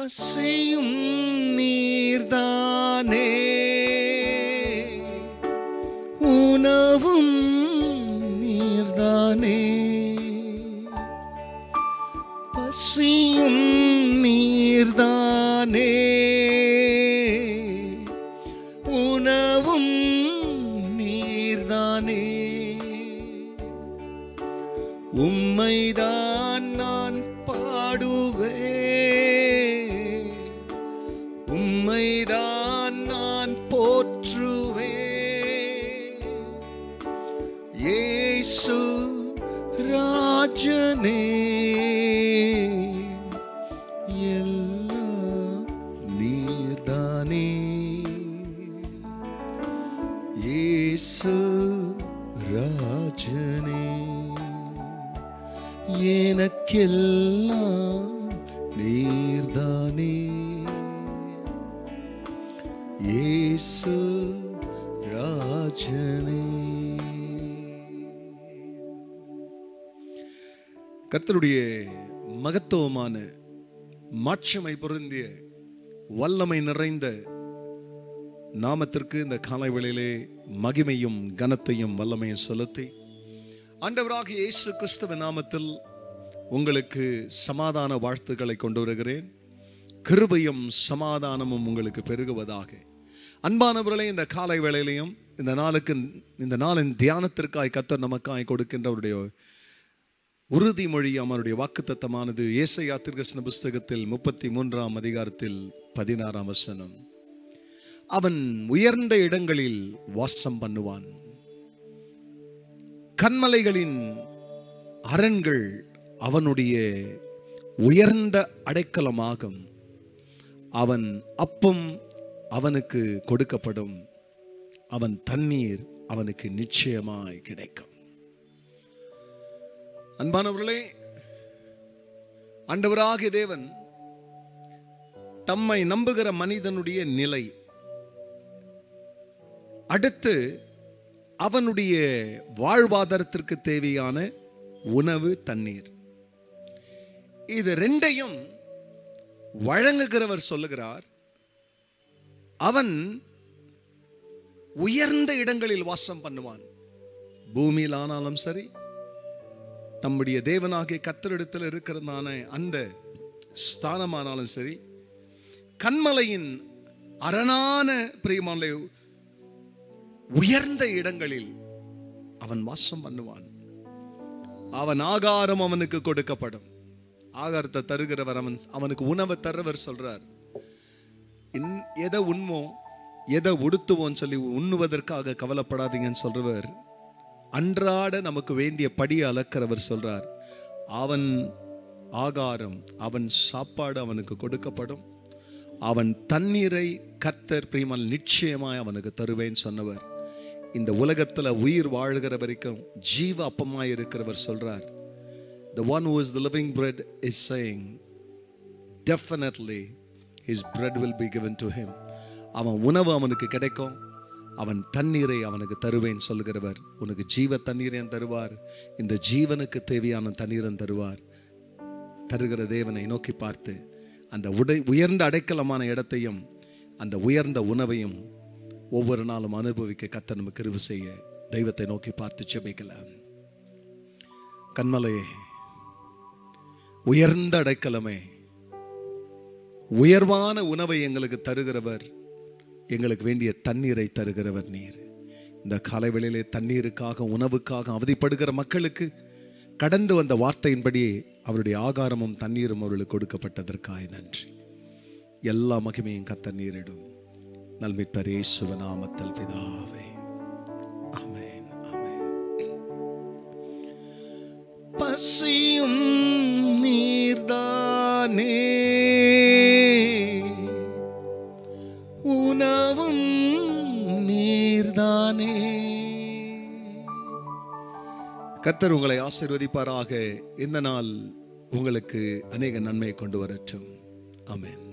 பசியும் நீர்தானே, உணவும் நீர்தானே. பசியும் நீர்தானே, உணவும் நீர்தானே. உம்மைதான் நான் பாடுவேன், உம்மைதான் நான் போற்றுவேன். இயேசு ராஜனே, எல்லாம் நீர்தானே. இயேசு ராஜனே, எனக்கெல்லாம் நீர்தானே. இயேசு ராஜனே. கர்த்தருடைய மகத்துவமான மாட்சிமை பொருந்திய வல்லமை நிறைந்த நாமத்திற்கு இந்த காலை வேளையிலே மகிமையும் கனத்தையும் வல்லமையும் செலுத்தி, ஆண்டவராகிய இயேசு கிறிஸ்துவின் நாமத்தில் உங்களுக்கு சமாதான வாழ்த்துக்களை கொண்டு வருகிறேன். கிருபையும் சமாதானமும் உங்களுக்கு பெருகுவதாக. அன்பானவர்களே, இந்த காலை வேளையிலையும் இந்த நாளின் தியானத்திற்காய் கர்த்தர் நமக்காய் கொடுக்கின்ற அவருடைய உறுதிமொழி, அவருடைய வாக்குத்தத்தமானது ஏசாயா தீர்க்கதரிசன புஸ்தகத்தில் 33ஆம் அதிகாரத்தில் 16ஆம் வசனம். அவன் உயர்ந்த இடங்களில் வாசம் பண்ணுவான், கன்மலைகளின் அரண்கள் அவனுடைய உயர்ந்த அடைக்கலமாகும். அவன் அப்பம் அவனுக்கு கொடுக்கப்படும், அவன் தண்ணீர் அவனுக்கு நிச்சயமாய் கிடைக்கும். அன்பானவர்களே, ஆண்டவராகிய தேவன் தம்மை நம்புகிற மனிதனுடைய நிலை, அடுத்து அவனுடைய வாழ்வாதாரத்திற்கு தேவையான உணவு, தண்ணீர், இது ரெண்டையும் வழங்குகிறவர் சொல்லுகிறார். அவன் உயர்ந்த இடங்களில் வாசம் பண்ணுவான். பூமியில் ஆனாலும் சரி, தம்முடைய தேவனாகிய கர்த்தரிடத்தில் இருக்கிறதான அந்த ஸ்தானமானாலும் சரி, கன்மலையின் அரணான பிரியமான உயர்ந்த இடங்களில் அவன் வாசம் பண்ணுவான். அவன் ஆகாரம் அவனுக்கு கொடுக்கப்படும். ஆகாரத்தை தருகிறவர், அவனுக்கு உணவை தருவர் சொல்றார். எதை உண்மோம், எதை உடுத்துவோம் சொல்லி உண்ணுவதற்காக கவலைப்படாதீங்கன்னு சொல்றவர், அன்றாட நமக்கு வேண்டிய படியை அளக்கிறவர் சொல்றார். அவன் ஆகாரம், அவன் சாப்பாடு அவனுக்கு கொடுக்கப்படும். அவன் தண்ணீரை கர்த்தர் பிரியமால் நிச்சயமாய் அவனுக்கு தருவேன்னு சொன்னவர். இந்த உலகத்துல உயிர் வாழ்கிற வரைக்கும் ஜீவ அப்பமாய் இருக்கிறவர் சொல்றார். The one who is the living bread is saying, definitely his bread will be given to him. அவன் உணவு அவனுக்கு கிடைக்கும், அவன் தண்ணீரை அவனுக்கு தருவேன் சொல்கிறவர். உனக்கு ஜீவ தண்ணீரையும் தருவார், இந்த ஜீவனுக்கு தேவையான தண்ணீரும் தருவார். தருகிற தேவனை நோக்கி பார்த்து அந்த உயர்ந்த அடைக்கலமான இடத்தையும் அந்த உயர்ந்த உணவையும் ஒவ்வொரு நாளும் அனுபவிக்க கர்த்தர் நமக்கு கிருபை செய்ய தெய்வத்தை நோக்கி பார்த்து ஜெபிக்கலாம். கன்மலையே, உயர்ந்த அடைக்கலமே, உயர்வான உணவை எங்களுக்கு தருகிறவர், எங்களுக்கு வேண்டிய தண்ணீரை தருகிறவர் நீர். இந்த காலைவேளையிலே தண்ணீருக்காக உணவுக்காக அவதிப்படுகிற மக்களுக்கு கடந்து வந்த வார்த்தையின்படி அவருடைய ஆகாரமும் தண்ணீரும் அவர்களுக்கு கொடுக்கப்பட்டதற்காக நன்றி. எல்லா மகிமையும் கர்த்தர் நீரிடும். நல்மீட்பர் இயேசுவின் நாமத்தில் பிதாவே, ஆமென், ஆமென். பசியும் நீர்தானே, உணவும் நீர்தானே. கர்த்தர் உங்களை ஆசீர்வதிப்பாராக. இந்த நாள் உங்களுக்கு அநேக நன்மையை கொண்டு வரட்டும். ஆமென்.